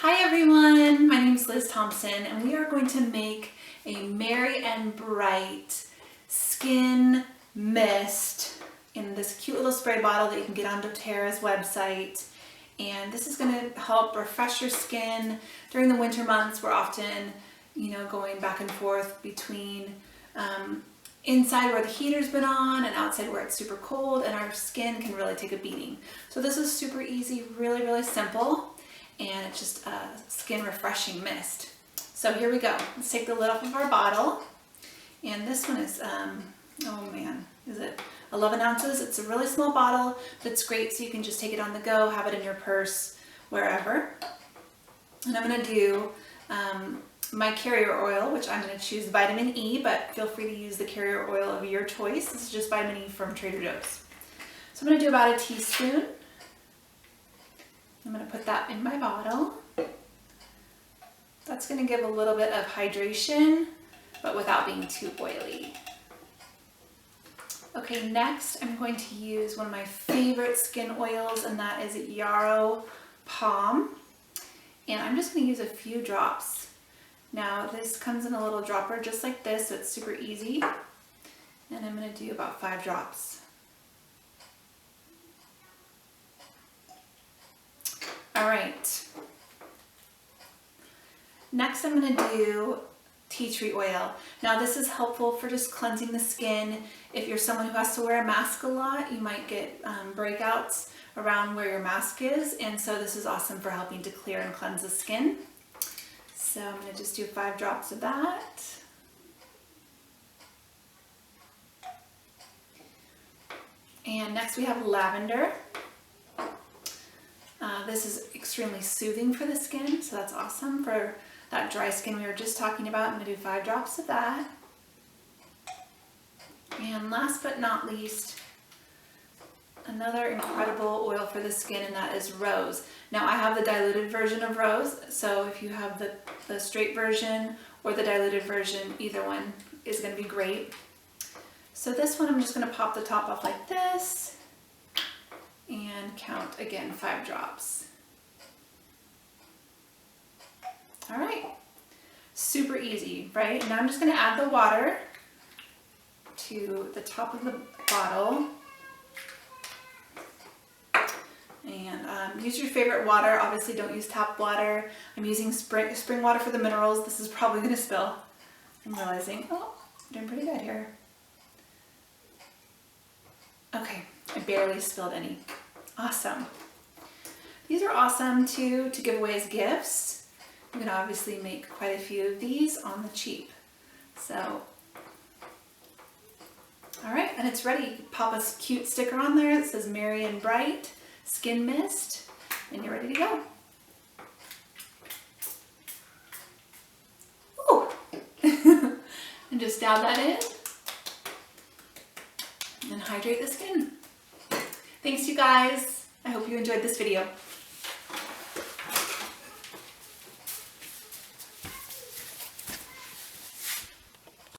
Hi everyone, my name is Liz Thompson and we are going to make a merry and bright skin mist in this cute little spray bottle that you can get on doTerra's website. And this is going to help refresh your skin. During the winter months, we're often, going back and forth between inside where the heater's been on and outside where it's super cold, and our skin can really take a beating. So this is super easy, really, really simple. And it's just a skin refreshing mist. So here we go. Let's take the lid off of our bottle. And this one is, is it 11 ounces? It's a really small bottle, but it's great so you can just take it on the go, have it in your purse, wherever. And I'm gonna do my carrier oil, which I'm gonna choose vitamin E, but feel free to use the carrier oil of your choice. This is just vitamin E from Trader Joe's. So I'm gonna do about a teaspoon. I'm going to put that in my bottle. That's going to give a little bit of hydration, but without being too oily. Okay, next I'm going to use one of my favorite skin oils, and that is yarrow palm. And I'm just going to use a few drops. Now this comes in a little dropper just like this, so it's super easy. And I'm going to do about 5 drops. All right, next I'm going to do tea tree oil. Now this is helpful for just cleansing the skin. If you're someone who has to wear a mask a lot, you might get breakouts around where your mask is, and so this is awesome for helping to clear and cleanse the skin. So I'm going to just do 5 drops of that. And next we have lavender. This is extremely soothing for the skin, so that's awesome for that dry skin we were just talking about. I'm going to do 5 drops of that. And last but not least, another incredible oil for the skin, and that is rose. Now I have the diluted version of rose, so if you have the straight version or the diluted version, either one is going to be great. So this one I'm just going to pop the top off like this. And count again 5 drops. All right, super easy, right? Now I'm just going to add the water to the top of the bottle. And use your favorite water. Obviously don't use tap water. I'm using spring water for the minerals. This is probably going to spill. I'm realizing, oh, I'm doing pretty good here. Okay, I barely spilled any. Awesome. These are awesome too to give away as gifts. You can obviously make quite a few of these on the cheap. So, all right, and it's ready. Pop a cute sticker on there that says Merry and Bright Skin Mist, and you're ready to go. Ooh. And just dab that in and then hydrate the skin. Thanks you guys. I hope you enjoyed this video.